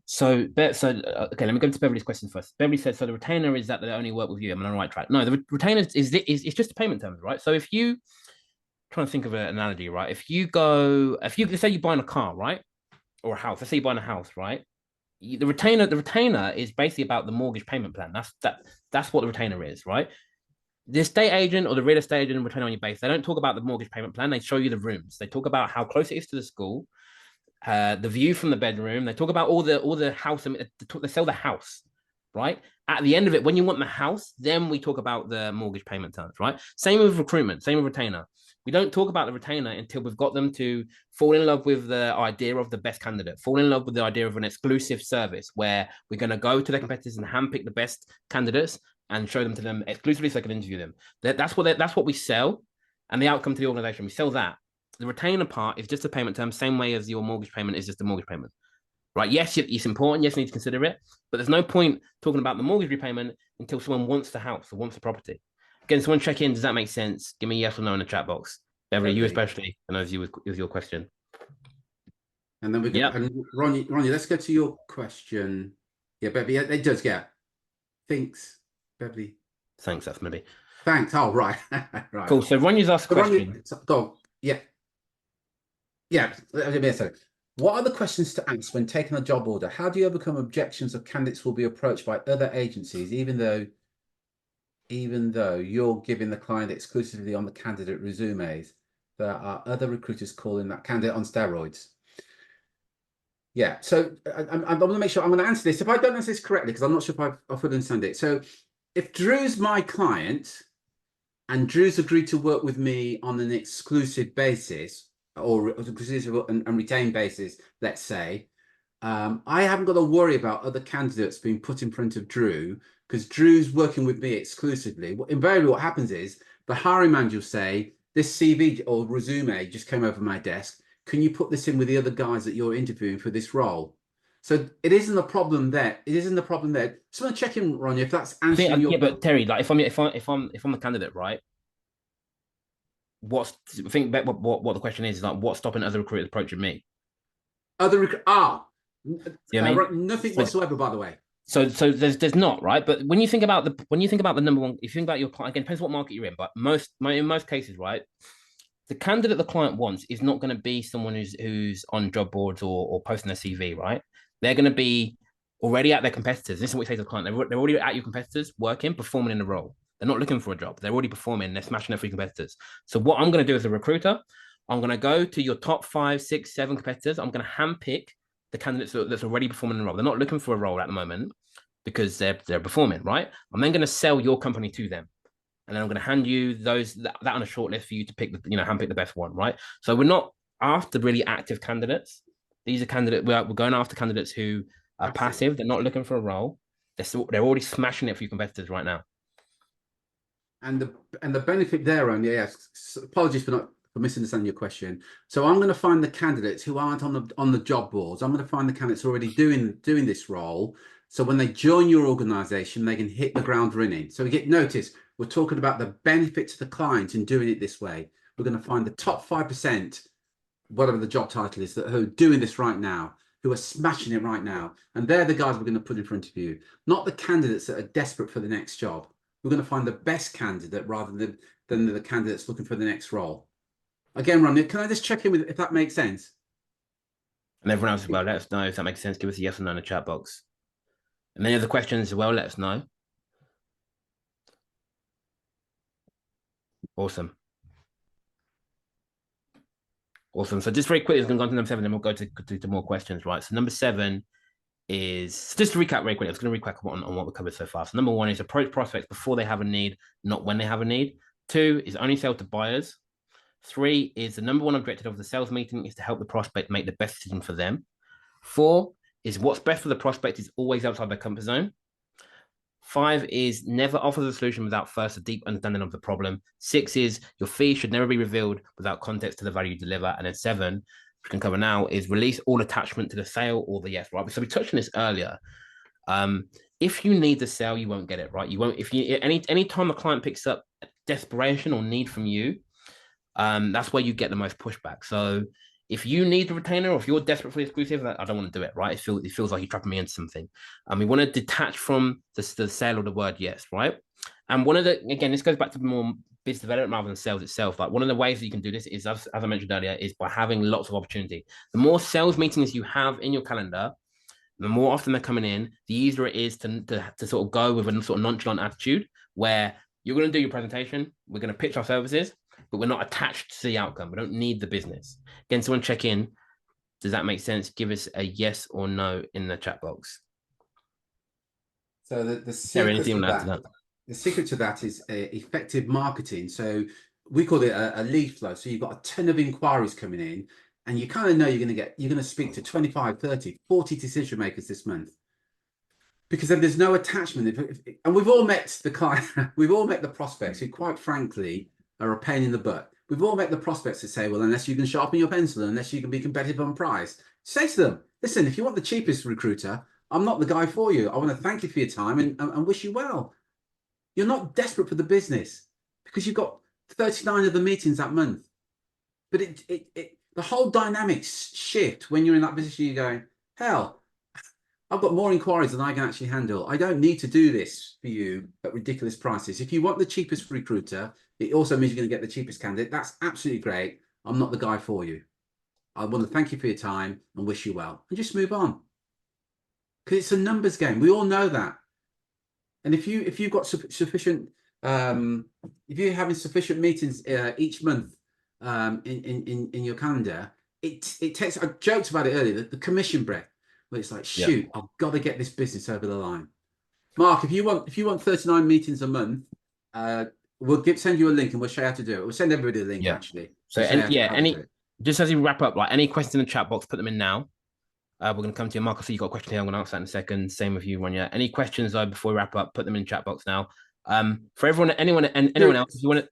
So okay, let me go to Beverly's question first. Beverly said, so the retainer is that they only work with you. I'm on the right track. No, the retainer is it's just the payment terms, right? So if you trying to think of an analogy, right? If you let's say you're buying a car, right? Or a house. Let's say you're buying a house, right? The retainer is basically about the mortgage payment plan. That's what the retainer is, right? The estate agent or the real estate agent return on your base, they don't talk about the mortgage payment plan. They show you the rooms. They talk about how close it is to the school, the view from the bedroom. They talk about all the house. They sell the house, right? At the end of it, when you want the house, then we talk about the mortgage payment terms, right? Same with recruitment, same with retainer. We don't talk about the retainer until we've got them to fall in love with the idea of the best candidate, fall in love with the idea of an exclusive service where we're going to go to their competitors and handpick the best candidates and show them to them exclusively so they can interview them. That's what we sell, and the outcome to the organization. We sell that. The retainer part is just a payment term, same way as your mortgage payment is just a mortgage payment, right? Yes, it's important. Yes, you need to consider it, but there's no point talking about the mortgage repayment until someone wants the house or wants the property. Again, someone check in. Does that make sense? Give me yes or no in the chat box. Beverly, you especially, I know you with your question. And then we go. Yep. And Ronnie, let's go to your question. Yeah, Beverly, it does. Yeah. Thanks, Beverly. Thanks, that's maybe. Thanks. Oh, right. Right. Cool. So Ronnie's asked a question. Go. Yeah. Yeah. What are the questions to ask when taking a job order? How do you overcome objections of candidates will be approached by other agencies, even though you're giving the client exclusively on the candidate resumes? There are other recruiters calling that candidate on steroids. Yeah, so I'm going to make sure I'm going to answer this. If I don't answer this correctly, because I'm not sure if I've fully understand it. So if Drew's my client, and Drew's agreed to work with me on an exclusive basis or exclusive and retained basis, let's say, I haven't got to worry about other candidates being put in front of Drew because Drew's working with me exclusively. Invariably, what happens is the hiring manager will say, this CV or resume just came over my desk. Can you put this in with the other guys that you're interviewing for this role? So it isn't a problem there. It isn't a problem there. Just want to check in, Ronnie, if that's I think, answering your. yeah, but Terry, like if I'm the candidate, right? What's I think what the question is like what's stopping other recruiters approaching me? Other You know what I mean? nothing So, whatsoever, by the way. so there's not right, but when you think about the number one, if you think about your client again, depends what market you're in, but in most cases, right, the candidate the client wants is not going to be someone who's on job boards or posting their CV, right? They're going to be already at their competitors. This is what we say to the client. They're already at your competitors, working, performing in the role. They're not looking for a job. They're already performing. They're smashing it for your competitors. So what I'm going to do as a recruiter, I'm going to go to your top 5, 6, 7 competitors. I'm going to handpick the candidates that's already performing in the role. They're not looking for a role at the moment because they're performing, right? I'm then going to sell your company to them, and then I'm going to hand you that on a short list for you to pick handpick the best one, right? So we're not after really active candidates. These are candidates we're going after candidates who are passive. They're not looking for a role. They're already smashing it for your competitors right now. And the benefit there, on yes, apologies for misunderstanding your question. So I'm going to find the candidates who aren't on the job boards. I'm going to find the candidates already doing this role. So when they join your organization, they can hit the ground running. So we get notice. We're talking about the benefit to the client in doing it this way. We're going to find the top 5%, whatever the job title is, that who are doing this right now, who are smashing it right now. And they're the guys we're going to put in front of you, not the candidates that are desperate for the next job. We're going to find the best candidate rather than the candidates looking for the next role. Again, Ron, can I just check in with if that makes sense? And everyone else as well, let us know if that makes sense. Give us a yes or no in the chat box. And any other questions as well, let us know. Awesome. Awesome. So just very quickly, we're going to go to number 7, then we'll go to more questions, right? So number 7 is just to recap very quickly. I was going to recap on what we covered so far. So number 1 is approach prospects before they have a need, not when they have a need. 2 is only sell to buyers. 3 is the number 1 objective of the sales meeting is to help the prospect make the best decision for them. 4 is what's best for the prospect is always outside their comfort zone. 5 is never offers a solution without first a deep understanding of the problem. 6 is your fee should never be revealed without context to the value you deliver. And then 7, which we can cover now, is release all attachment to the sale or the yes, right? So we touched on this earlier. If you need the sale, you won't get it, right? You won't. If you any time a client picks up desperation or need from you, that's where you get the most pushback. So if you need the retainer or if you're desperate for the exclusive, I don't want to do it, right? It feels like you're trapping me into something. And we want to detach from the sale or the word yes, right? And again, this goes back to more business development rather than sales itself. Like one of the ways that you can do this is, as I mentioned earlier, is by having lots of opportunity. The more sales meetings you have in your calendar, the more often they're coming in, the easier it is to sort of go with a sort of nonchalant attitude where you're going to do your presentation, we're going to pitch our services, but we're not attached to the outcome. We don't need the business. Again, someone check in. Does that make sense? Give us a yes or no in the chat box. So the secret to that. The secret to that is effective marketing. So we call it a lead flow. So you've got a ton of inquiries coming in, and you kind of know you're going to speak to 25, 30, 40 decision makers this month. Because then there's no attachment. And we've all met the client, we've all met the prospects who, quite frankly, are a pain in the butt. We've all met the prospects that say, well, unless you can sharpen your pencil, unless you can be competitive on price, say to them, listen, if you want the cheapest recruiter, I'm not the guy for you. I want to thank you for your time and wish you well. You're not desperate for the business because you've got 39 of the meetings that month. But the whole dynamics shift when you're in that position. You're going, hell, I've got more inquiries than I can actually handle. I don't need to do this for you at ridiculous prices. If you want the cheapest recruiter, it also means you're going to get the cheapest candidate. That's absolutely great. I'm not the guy for you. I want to thank you for your time and wish you well. And just move on. Because it's a numbers game. We all know that. And if you've got sufficient, if you're having sufficient meetings each month in your calendar, it takes. I joked about it earlier. The commission break, where it's like, shoot, I've got to get this business over the line. Mark, if you want 39 meetings a month, we'll send you a link and we'll show you how to do it. We'll send everybody a link Yeah. actually. So We'll show you yeah, how to do it. just as we wrap up, like any questions in the chat box, put them in now. We're going to come to you, Mark. I see you got a question here. I'm going to answer that in a second. Same with you, Ronya. Any questions though before we wrap up? Put them in the chat box now. For everyone, anyone else, if you want to,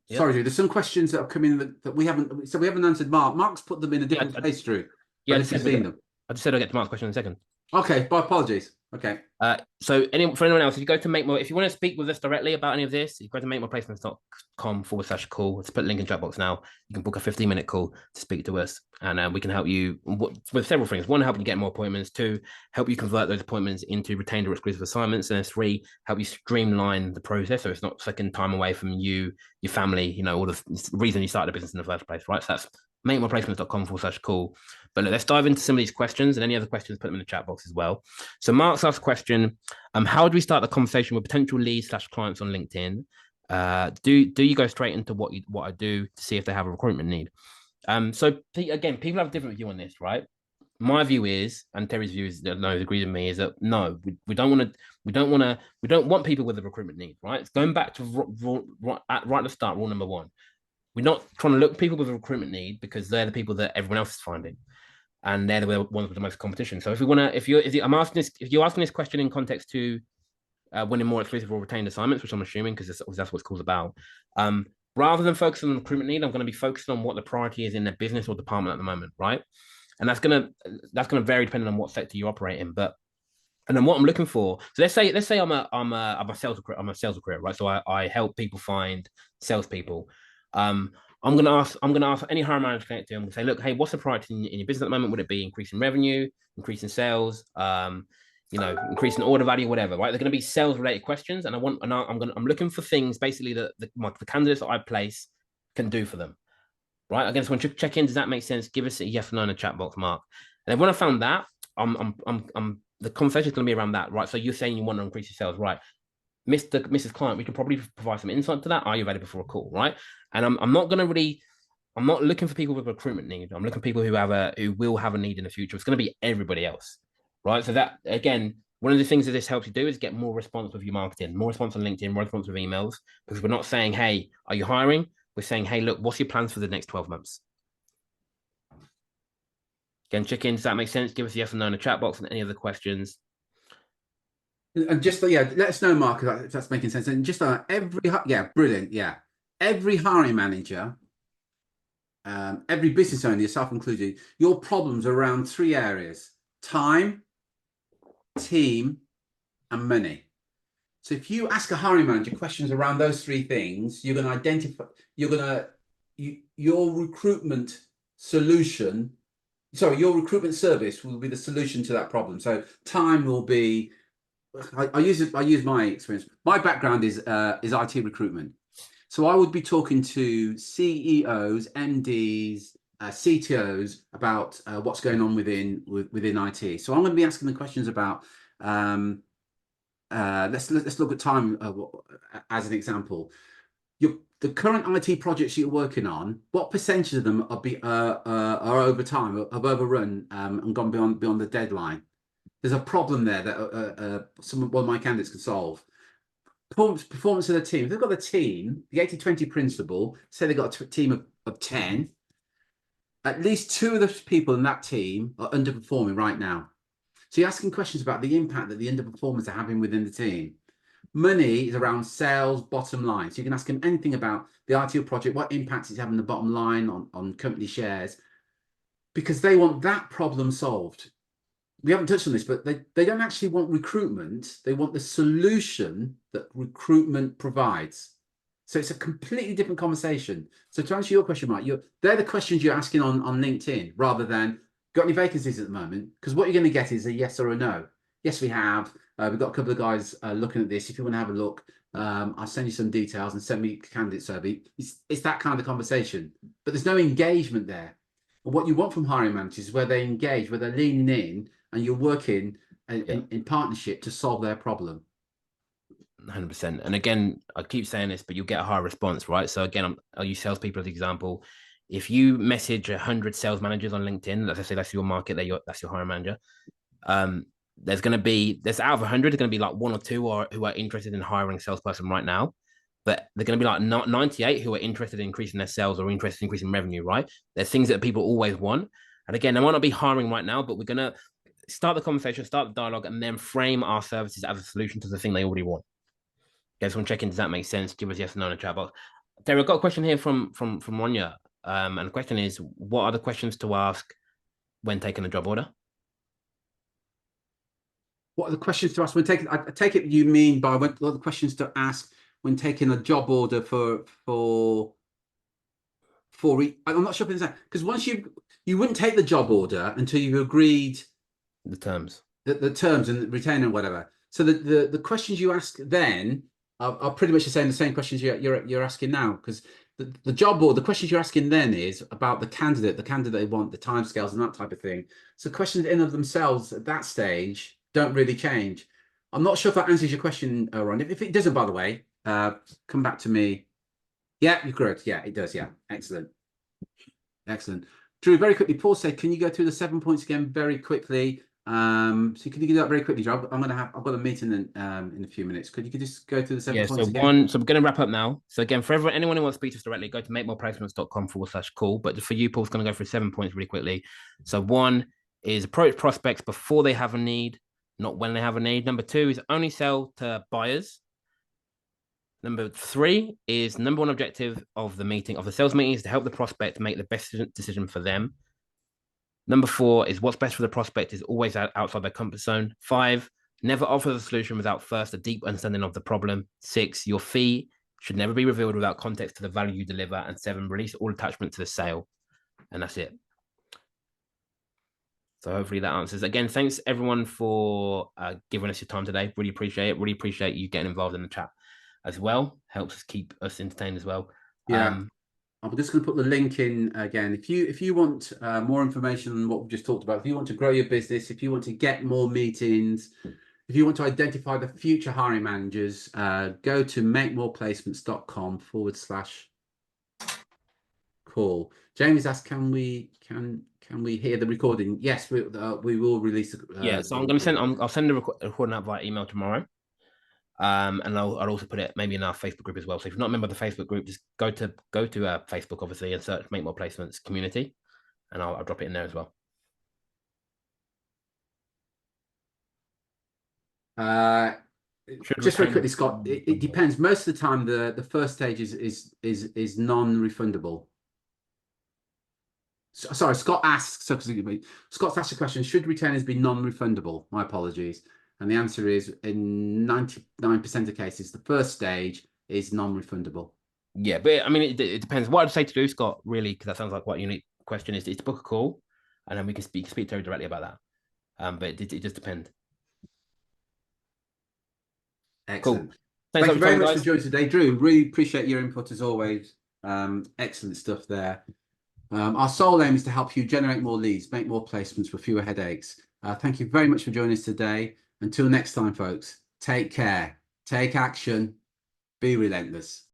yeah, Sorry, dude, there's some questions that have come in that we haven't. So we haven't answered. Mark's put them in a yeah, different place, Drew. yeah. But if you've seen them, I just said I'll get to Mark's question in a second. okay. My apologies. Okay. So for anyone else, if you go to make more, if you want to speak with us directly about any of this, you go to makemoreplacements.com/call. Let's put a link in chat box now. You can book a 15-minute call to speak to us, and we can help you with several things. One, help you get more appointments. Two, help you convert those appointments into retained or exclusive assignments. And then three, help you streamline the process so it's not second time away from you, your family, all the reason you started a business in the first place, right? So that's makemoreplacements.com/call. But look, let's dive into some of these questions, and any other questions, put them in the chat box as well. So Mark's asked a question: how do we start the conversation with potential leads/clients on LinkedIn? Do you go straight into what I do to see if they have a recruitment need? So again, people have a different view on this, right? My view is, and Terry's view is, no, agrees with me, is that no, we don't want people with a recruitment need, right? It's going back to right at the start, rule number one. We're not trying to look people with a recruitment need because they're the people that everyone else is finding, and they're the ones with the most competition. So if we want to, if you're asking this question in context to winning more exclusive or retained assignments, which I'm assuming because that's what it's called about. Rather than focusing on the recruitment need, I'm going to be focusing on what the priority is in their business or department at the moment, right? And that's gonna vary depending on what sector you operate in. But and then what I'm looking for. So let's say I'm a sales recruiter, right? So I help people find salespeople. I'm gonna ask any hiring manager connected to. I'm gonna say, look, hey, what's the priority in your business at the moment? Would it be increasing revenue, increasing sales, increasing order value, whatever, right? They're going to be sales related questions, and I'm looking for things basically that the candidates that I place can do for them, right? I just want to check in. Does that make sense? Give us a yes or no in the chat box, Mark. And then when I found that, the conversation is going to be around that, right? So you're saying you want to increase your sales, right? Mrs. Client, we can probably provide some insight to that. Are you ready for a call, right? And I'm not looking for people with a recruitment need. I'm looking for people who will have a need in the future. It's going to be everybody else, right? So that again, one of the things that this helps you do is get more response with your marketing, more response on LinkedIn, more response with emails, because we're not saying, hey, are you hiring? We're saying, hey, look, what's your plans for the next 12 months? Again, check in. Does that make sense? Give us a yes or no in the chat box and any other questions. And just let us know, Mark, if that's making sense. And just brilliant, every hiring manager, every business owner, yourself included, your problems are around three areas: time, team, and money. So if you ask a hiring manager questions around those three things, you're going to identify. Your recruitment solution. Sorry, your recruitment service will be the solution to that problem. So time will be. I use my experience. My background is IT recruitment. So I would be talking to CEOs, MDs, CTOs about what's going on within IT. So I'm going to be asking the questions about. Let's look at time as an example. The current IT projects you're working on, what percentage of them are over time, have overrun and gone beyond the deadline? There's a problem there that one of my candidates can solve. Performance of the team. If they've got a team, the 80-20 principle, say they've got a team of 10, at least two of the people in that team are underperforming right now. So you're asking questions about the impact that the underperformers are having within the team. Money is around sales, bottom line. So you can ask them anything about the IT project, what impact it's having the bottom line on company shares, because they want that problem solved. We haven't touched on this, but they don't actually want recruitment. They want the solution that recruitment provides. So it's a completely different conversation. So to answer your question, Mike, they're the questions you're asking on LinkedIn rather than got any vacancies at the moment? Because what you're going to get is a yes or a no. Yes, we have. We've got a couple of guys looking at this. If you want to have a look, I'll send you some details and send me a candidate survey. It's that kind of conversation, but there's no engagement there. And what you want from hiring managers is where they engage, where they're leaning in and you're working in partnership to solve their problem. 100%. And again, I keep saying this, but you'll get a higher response, right? So again, I'll use salespeople as an example. If you message 100 sales managers on LinkedIn, let's say that's your market, that's your hiring manager. There's out of 100, there's going to be like one or two who are interested in hiring a salesperson right now. but they're going to be like 98 who are interested in increasing their sales or interested in increasing revenue, right? There's things that people always want. And again, they might not be hiring right now, but we're going to start the conversation, start the dialogue, and then frame our services as a solution to the thing they already want. Guys, want to check in? Does that make sense? Give us yes or no in the chat box. Terry, I've got a question here from Ronya. And the question is, what are the questions to ask when taking a job order? What are the questions to ask when taking? I take it you mean by what are the questions to ask when taking a job order for. I'm not sure if it's that, because once you wouldn't take the job order until you've agreed The terms. the terms and retainer and whatever. So the questions you ask then are pretty much the same questions you're asking now, because the job order, the questions you're asking then is about the candidate they want, the timescales and that type of thing. So questions in of themselves at that stage don't really change. I'm not sure if that answers your question, Ron. If it doesn't, by the way, come back to me. Yeah, you're correct. Yeah, it does. Yeah, excellent. Excellent. Drew, very quickly, Paul said, can you go through the 7 points again very quickly? So can you do that very quickly, Drew? I've got a meeting in a few minutes. Could you just go through the 7 points again? So we're going to wrap up now. So again, for anyone who wants to speak to us directly, go to makemoreplacements.com/call. But for you, Paul's going to go through 7 points really quickly. So 1 is approach prospects before they have a need, not when they have a need. Number 2 is only sell to buyers. Number 3 is number 1 objective of the sales meeting is to help the prospect make the best decision for them. Number 4 is what's best for the prospect is always outside their comfort zone. 5, never offer the solution without first a deep understanding of the problem. 6, your fee should never be revealed without context to the value you deliver. And 7, release all attachment to the sale. And that's it. So hopefully that answers. Again, thanks everyone for giving us your time today. Really appreciate it. Really appreciate you getting involved in the chat as well. Helps us keep us entertained as well. Yeah. I'm just going to put the link in again. If you want more information on what we've just talked about, if you want to grow your business, if you want to get more meetings, if you want to identify the future hiring managers, go to makemoreplacements.com/call. Jamie's asked, can we hear the recording? Yes, we will release. So I'm going to I'll send the recording out via email tomorrow. And I'll also put it maybe in our Facebook group as well. So if you're not a member of the Facebook group, just go to Facebook, obviously, and search Make More Placements Community, and I'll drop it in there as well. Just very quickly, Scott. It depends. Most of the time, the first stage is non-refundable. Sorry, Scott asks. Scott's asked a question: should retainers be non-refundable? My apologies. And the answer is, in 99% of cases, the first stage is non-refundable. Yeah, but I mean, it depends. What I'd say to do, Scott, really, because that sounds like quite a unique question, is to book a call, and then we can speak to her directly about that. But it just depends. Excellent. Cool. Thank you very much for joining today, Drew. Really appreciate your input as always. Excellent stuff there. Our sole aim is to help you generate more leads, make more placements with fewer headaches. Thank you very much for joining us today. Until next time, folks, take care, take action, be relentless.